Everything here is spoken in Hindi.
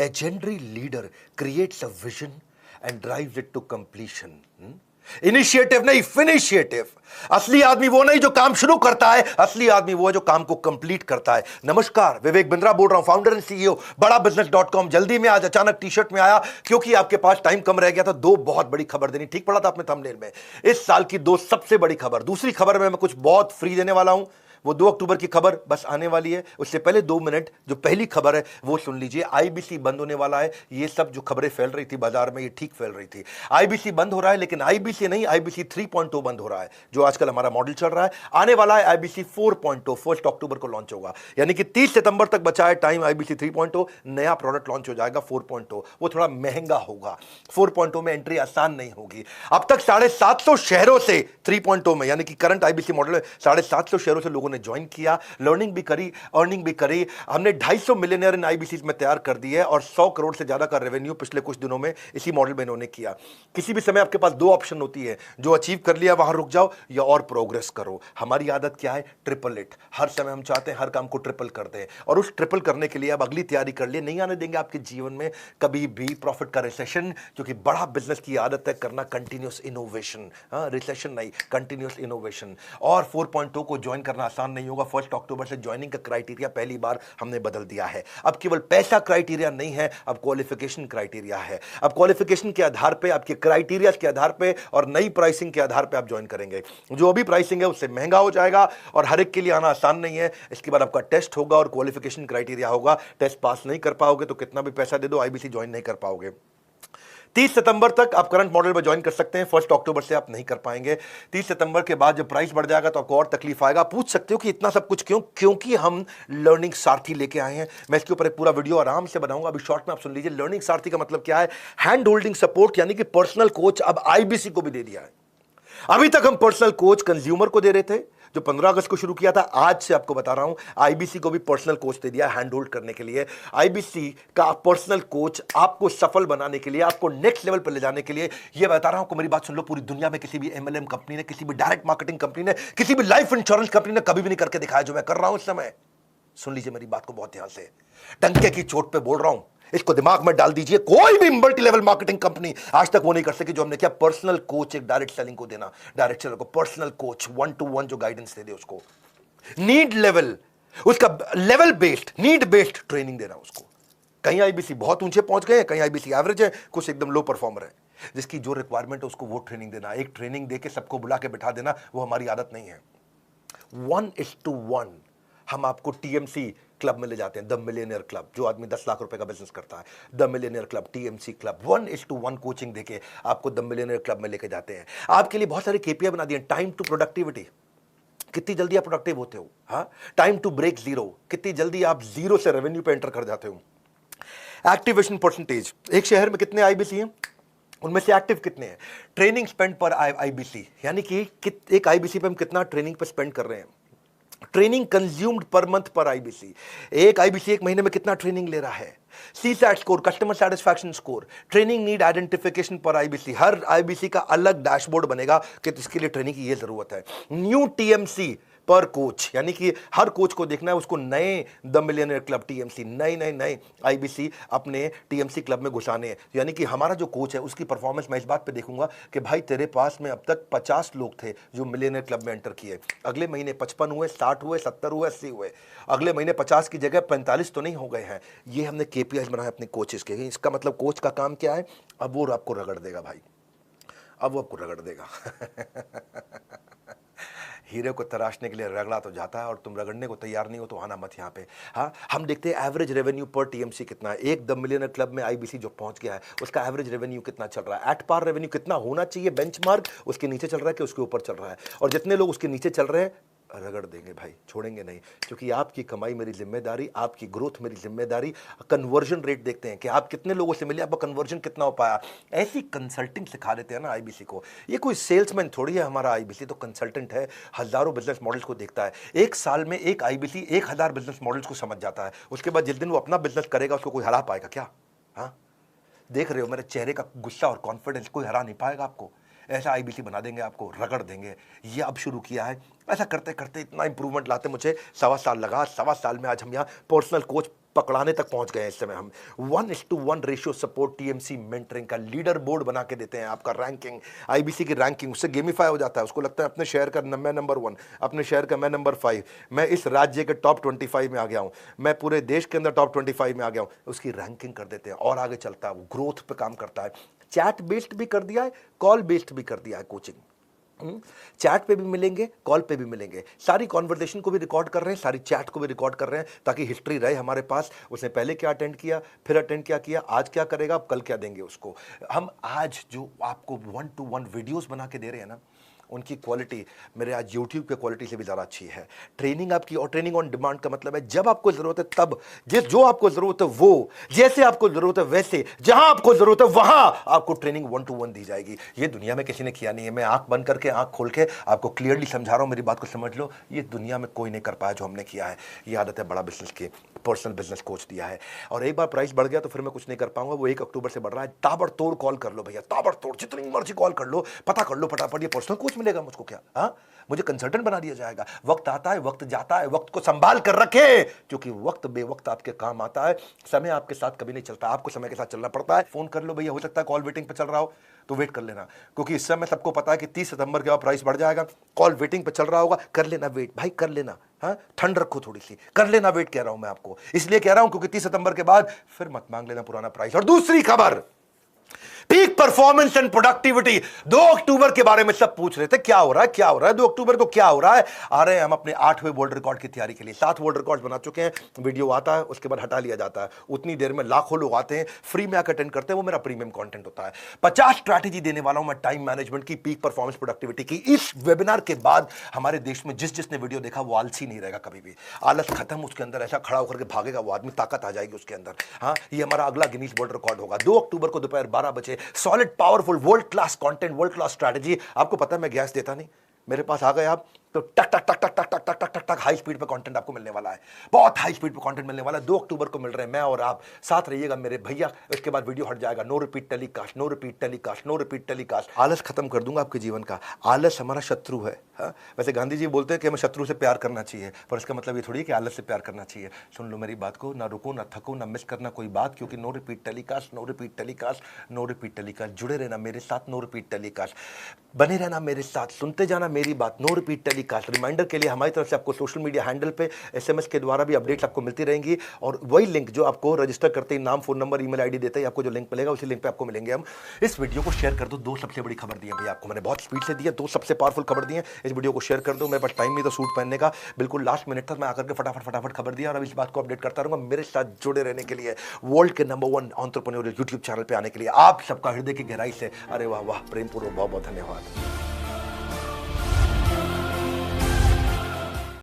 legendary leader creates a vision and drives it to completion. Initiative नहीं, फिनिशिएटिव. असली आदमी वो नहीं जो काम शुरू करता है, असली आदमी वो है जो काम को कंप्लीट करता है. नमस्कार, विवेक बिंद्रा बोल रहा हूं, फाउंडर एंड सीईओ बड़ा बिजनेस.com. जल्दी में आज अचानक टी शर्ट में आया क्योंकि आपके पास टाइम कम रह गया था. दो बहुत बड़ी खबर देनी. ठीक पड़ा था आपने थंबनेल में. इस साल की दो सबसे बड़ी खबर. दूसरी खबर में मैं कुछ बहुत फ्री देने वाला हूं. वो 2 अक्टूबर की खबर बस आने वाली है. उससे पहले 2 मिनट जो पहली खबर है वो सुन लीजिए. आईबीसी बंद होने वाला है. ये सब जो खबरें फैल रही थी बाजार में, ये ठीक फैल रही थी. आईबीसी बंद हो रहा है, लेकिन आईबीसी नहीं, आईबीसी 3.0 बंद हो रहा है, जो आजकल हमारा मॉडल चल रहा है. आने वाला है आईबीसी 4.0. 1 अक्टूबर को लॉन्च होगा, यानी कि 30 सितंबर तक बचा है टाइम. आईबीसी 3.0 नया प्रोडक्ट लॉन्च हो जाएगा. 4.0 वो थोड़ा महंगा होगा. 4.0 में एंट्री आसान नहीं होगी. अब तक 750 शहरों से 3.0 में, यानी कि करंट आईबीसी मॉडल में 750 शहरों से लोगों ने ज्वाइन किया, लर्निंग भी करी, अर्निंग भी करी. हमने 250 मिलियनर इन आईबीसी में तैयार कर दिए और 100 करोड़ से ज्यादा का रेवेन्यू पिछले कुछ दिनों में इसी मॉडल में इन्होंने किया. किसी भी समय आपके पास 2 ऑप्शन होती है. जो अचीव कर लिया वहां रुक जाओ या और प्रोग्रेस करो. हमारी आदत क्या है? Triple it. हर समय हम चाहते हैं हर काम को ट्रिपल कर दें, और उस ट्रिपल करने के लिए अब अगली तैयारी कर लिए. नहीं आने देंगे आपके जीवन में कभी भी प्रॉफिट का रिसेशन, क्योंकि बड़ा बिजनेस की आदत है करना कंटिन्यूस इनोवेशन. रिसेशन नहीं, कंटिन्यूस इनोवेशन. और 4.0 को ज्वाइन करना आसान नहीं होगा. 1 अक्टूबर से ज्वाइनिंग का क्राइटेरिया पहली बार हमने बदल दिया है. अब केवल पैसा क्राइटेरिया नहीं है, अब क्वालिफिकेशन क्राइटेरिया है. अब क्वालिफिकेशन के आधार पे, आपके क्राइटेरिया के आधार पे और नई प्राइसिंग के आधार पे आप ज्वाइन करेंगे. जो अभी प्राइसिंग है उससे महंगा हो जाएगा और हर एक के लिए आना आसान नहीं है. इसके बाद आपका टेस्ट होगा और क्वालिफिकेशन क्राइटेरिया होगा. टेस्ट पास नहीं कर पाओगे तो कितना भी पैसा दे दो आईबीसी ज्वाइन नहीं कर पाओगे. 30 सितंबर तक आप करंट मॉडल में ज्वाइन कर सकते हैं. 1 अक्टूबर से आप नहीं कर पाएंगे. 30 सितंबर के बाद जब प्राइस बढ़ जाएगा तो आपको और तकलीफ आएगा. पूछ सकते हो कि इतना सब कुछ क्यों? क्योंकि हम लर्निंग सारथी लेके आए हैं. मैं इसके ऊपर एक पूरा वीडियो आराम से बनाऊंगा. अभी शॉर्ट में आप सुन लीजिए. लर्निंग सारथी का मतलब क्या है? हैंड होल्डिंग सपोर्ट, यानी कि पर्सनल कोच अब आईबीसी को भी दे दिया है. अभी तक हम पर्सनल कोच कंज्यूमर को दे रहे थे, जो 15 अगस्त को शुरू किया था. आज से आपको बता रहा हूं आईबीसी को भी पर्सनल कोच दे दिया हैंड होल्ड करने के लिए. आईबीसी का पर्सनल कोच आपको सफल बनाने के लिए, आपको नेक्स्ट लेवल पर ले जाने के लिए. यह बता रहा हूं कि मेरी बात सुन लो, पूरी दुनिया में किसी भी एमएलएम कंपनी ने, किसी भी डायरेक्ट मार्केटिंग कंपनी ने, किसी भी लाइफ इंश्योरेंस कंपनी ने कभी भी नहीं करके दिखाया जो मैं कर रहा हूं इस समय. सुन लीजिए मेरी बात को बहुत ध्यान से. टंके की चोट पे बोल रहा हूं, इसको दिमाग में डाल दीजिए. कोई भी मल्टी लेवल मार्केटिंग कंपनी आज तक वो नहीं कर सकी जो हमने किया. पर्सनल कोच एक डायरेक्ट सेलिंग को देना. डायरेक्ट सेलर को पर्सनल कोच 1-to-1 जो गाइडेंस दे दे उसको. नीड लेवल, उसका level based, need based training देना उसको. कहीं आईबीसी बहुत ऊंचे पहुंच गए हैं, कहीं आईबीसी एवरेज है, कुछ एकदम लो परफॉर्मर है. जिसकी जो रिक्वायरमेंट है उसको वो ट्रेनिंग देना. एक ट्रेनिंग देके सबको बुला के बिठा देना, वो हमारी आदत नहीं है. 1:1 हम आपको टीएमसी क्लब में ले जाते हैं. द मिलियनियर क्लब, जो आदमी 10 लाख रुपए का बिजनेस करता है, the millionaire club, TMC club. 1:1 coaching देके आपको द मिलियनियर क्लब में लेके जाते हैं. आपके लिए बहुत सारे केपीआई बना दिए. टाइम टू प्रोडक्टिविटी, कितनी जल्दी आप प्रोडक्टिव होते हो. हाँ, टाइम टू ब्रेक जीरो, कितनी जल्दी आप जीरो से रेवेन्यू पे एंटर कर जाते हो. एक्टिवेशन परसेंटेज, एक शहर में कितने आईबीसी हैं, उनमें से एक्टिव कितने हैं. ट्रेनिंग स्पेंड पर आईबीसी, यानी कि एक आईबीसी पे हम कितना ट्रेनिंग पे स्पेंड कर रहे हैं. ट्रेनिंग कंज्यूम्ड पर मंथ पर आईबीसी, एक आईबीसी एक महीने में कितना ट्रेनिंग ले रहा है. CSAT score, customer satisfaction score, training need identification पर आईबीसी. हर आईबीसी का अलग डैशबोर्ड बनेगा कि इसके लिए ट्रेनिंग की ये जरूरत है. न्यू टीएमसी पर कोच, यानी कि हर कोच को देखना है उसको नए द मिलियनियर क्लब टीएमसी, नए आईबीसी अपने टीएमसी क्लब में घुसाने हैं. यानी कि हमारा जो कोच है उसकी परफॉर्मेंस मैं इस बात पे देखूंगा कि भाई तेरे पास में अब तक 50 लोग थे जो मिलियनियर क्लब में एंटर किए. अगले महीने 55 हुए, 60 हुए, 70 हुए, 80 हुए. अगले महीने 50 की जगह 45 तो नहीं हो गए हैं. ये हमने केपीआई बनाया अपने कोचेस के. इसका मतलब कोच का काम क्या है? अब वो आपको रगड़ देगा भाई, अब वो आपको रगड़ देगा. हीरे को तराशने के लिए रगड़ा तो जाता है और तुम रगड़ने को तैयार नहीं हो तो आना मत यहाँ पे. हाँ, हम देखते हैं एवरेज रेवेन्यू पर टीएमसी कितना है. एक द मिलियनर क्लब में आईबीसी जो पहुंच गया है उसका एवरेज रेवेन्यू कितना चल रहा है. एट पार रेवेन्यू कितना होना चाहिए बेंचमार्क, उसके नीचे चल रहा है कि उसके ऊपर चल रहा है. और जितने लोग उसके नीचे चल रहे हैं रगड़ देंगे भाई, छोड़ेंगे नहीं. क्योंकि आपकी कमाई मेरी जिम्मेदारी, आपकी ग्रोथ मेरी जिम्मेदारी. कन्वर्जन रेट देखते हैं कि आप कितने लोगों से मिले, आपका कन्वर्जन कितना हो पाया. ऐसी कंसल्टिंग सिखा देते हैं ना आईबीसी को. ये कोई सेल्समैन थोड़ी है हमारा आईबीसी, तो कंसल्टेंट है. हजारों बिजनेस मॉडल्स को देखता है. एक साल में एक आईबीसी 1000 बिजनेस मॉडल्स को समझ जाता है. उसके बाद जिस दिन वो अपना बिजनेस करेगा उसको कोई हरा पाएगा क्या? हाँ, देख रहे हो मेरे चेहरे का गुस्सा और कॉन्फिडेंस. कोई हरा नहीं पाएगा आपको. ऐसा आईबीसी बना देंगे आपको, रगड़ देंगे. ये अब शुरू किया है. ऐसा करते करते इतना इंप्रूवमेंट लाते मुझे 1.25 साल लगा. 1.25 साल में आज हम यहाँ पर्सनल कोच पकड़ाने तक पहुंच गए हैं इस समय हम। 1:1 रेशियो सपोर्ट टीएमसी मेंटरिंग का लीडर बोर्ड बना के देते हैं। आपका रैंकिंग, आईबीसी की रैंकिंग उससे गेमिफाई हो जाता है। उसको लगता है अपने शहर का मैं नंबर 1, अपने शहर का मैं नंबर 5, मैं इस राज्य के टॉप 25 में आ गया हूं, मैं पूरे देश के अंदर टॉप 25 में आ गया हूं। उसकी रैंकिंग कर देते हैं और आगे चलता है, वो ग्रोथ पे काम करता है। चैट बेस्ड भी कर दिया है, कॉल बेस्ड भी कर दिया है कोचिंग। चैट पे भी मिलेंगे, कॉल पे भी मिलेंगे, सारी कॉन्वर्सेशन को भी रिकॉर्ड कर रहे हैं, सारी चैट को भी रिकॉर्ड कर रहे हैं, ताकि हिस्ट्री रहे हमारे पास। उसने पहले क्या अटेंड किया, फिर अटेंड क्या किया, आज क्या करेगा, अब कल क्या देंगे उसको। हम आज जो आपको 1-to-1 वीडियोस बना के दे रहे हैं ना, उनकी क्वालिटी मेरे आज YouTube के क्वालिटी से भी ज़्यादा अच्छी है। ट्रेनिंग आपकी, और ट्रेनिंग ऑन डिमांड का मतलब है जब आपको ज़रूरत है तब, जो आपको ज़रूरत है वो, जैसे आपको ज़रूरत है वैसे, जहां आपको ज़रूरत है वहां आपको ट्रेनिंग 1-to-1 दी जाएगी। ये दुनिया में किसी ने किया नहीं है। मैं आंख बंद करके, आंख खोल के आपको क्लियरली समझा रहा हूं, मेरी बात को समझ लो। ये दुनिया में कोई नहीं कर पाया जो हमने किया है। ये आदत है बड़ा बिजनेस की, पर्सनल बिजनेस कोच दिया है। और एक बार प्राइस बढ़ गया तो फिर मैं कुछ नहीं कर पाऊंगा। वो 1 अक्टूबर से बढ़ रहा है। ताबड़तोड़ कॉल कर लो भैया, ताबड़तोड़, जितनी मर्जी कॉल कर लो, पता कर लो फटाफट। ये पर्सनल कोच मिलेगा मुझको क्या? हाँ, मुझे कंसल्टेंट बना दिया जाएगा। वक्त आता है, वक्त जाता है, वक्त को संभाल कर रखे, क्योंकि वक्त बेवक्त आपके काम आता है। समय आपके साथ कभी नहीं चलता, आपको समय के साथ चलना पड़ता है। फोन कर लो भैया, हो सकता है कॉल वेटिंग पे चल रहा हो तो वेट कर लेना, क्योंकि इस समय सबको पता है कि 30 सितंबर के बाद प्राइस बढ़ जाएगा। कॉल वेटिंग पे चल रहा होगा, कर लेना वेट भाई, कर लेना। हाँ, ठंड रखो थोड़ी सी, कर लेना वेट। कह रहा हूं मैं आपको, इसलिए कह रहा हूं क्योंकि 30 सितंबर के बाद फिर मत मांग लेना पुराना प्राइस। और दूसरी खबर, पीक परफॉर्मेंस एंड प्रोडक्टिविटी। 2 अक्टूबर के बारे में सब पूछ रहे थे, क्या हो रहा है, क्या हो रहा है 2 अक्टूबर को, क्या हो रहा है। आ रहे हैं हम अपने 8वें वर्ल्ड रिकॉर्ड की तैयारी के लिए। 7 वर्ल्ड रिकॉर्ड बना चुके हैं। वीडियो आता है, उसके बाद हटा लिया जाता है। उतनी देर में लाखों लोग आते हैं, फ्री में आकर अटेंड करते हैं। वो मेरा प्रीमियम कंटेंट होता है। 50 स्ट्रैटेजी देने वाला हूं मैं टाइम मैनेजमेंट की, पीक परफॉर्मेंस प्रोडक्टिविटी की। इस वेबिनार के बाद हमारे देश में जिसने वीडियो देखा वो आलसी नहीं रहेगा कभी भी। आलस खत्म, उसके अंदर ऐसा खड़ा होकर के भागेगा वो आदमी, ताकत आ जाएगी उसके अंदर। हाँ, ये हमारा अगला गिनीज वर्ल्ड रिकॉर्ड होगा 2 अक्टूबर को दोपहर 12 बजे। Solid, powerful, world class content, world class strategy. आपको पता है मैं गैस देता नहीं, मेरे पास आ गए आप तो टक टक टक टक टक टक टक टक टक टक हाई स्पीड पे कंटेंट आपको मिलने वाला है। बहुत हाई स्पीड पे कंटेंट मिलने वाला है। 2 अक्टूबर को मिल रहे हैं मैं और आप, साथ रहिएगा मेरे भैया। इसके बाद वीडियो हट जाएगा। No repeat telecast, no repeat telecast, no repeat telecast. आलस खत्म कर दूंगा आपके जीवन का। आलस हमारा शत्रु है। हाँ? वैसे गांधी जी बोलते हैं कि हमें शत्रु से प्यार करना चाहिए, पर इसका मतलब ये थोड़ी है कि आलस से प्यार करना चाहिए। सुन लो मेरी बात को, ना रुको, ना थको, ना मिस करना कोई बात, क्योंकि no repeat telecast, no repeat telecast, no repeat telecast. जुड़े रहना मेरे साथ, नो रिपीट टेलीकास्ट। बने रहना मेरे साथ, सुनते जाना मेरी बात, नो रिपीट टेलीकास्ट। रिमाइंडर के लिए हमारी तरफ से आपको सोशल मीडिया हैंडल पे SMS के द्वारा भी अपडेट्स आपको मिलती रहेंगी। और वही लिंक जो आपको रजिस्टर करते ही नाम, फोन नंबर, ईमेल आईडी देते ही आपको जो लिंक मिलेगा, उसी लिंक पे आपको मिलेंगे हम। इस वीडियो को शेयर कर दो। 2 सबसे बड़ी खबर दी है भैया आपको मैंने, बहुत स्पीड से दी है। 2 सबसे पावरफुल खबर दी है। इस वीडियो को शेयर कर दो। मेरे पास टाइम नहीं था सूट पहनने का, बिल्कुल लास्ट मिनट तक मैं आकर के फटाफट खबर दिया। और अब इस बात को अपडेट करता रहूंगा। मेरे साथ जुड़े रहने के लिए, वर्ल्ड के नंबर 1 एंटरप्रेन्योरियल यूट्यूब चैनल पे आने के लिए आप सबका हृदय की गहराई से अरे वाह वाह प्रेमपूर्वक बहुत बहुत धन्यवाद।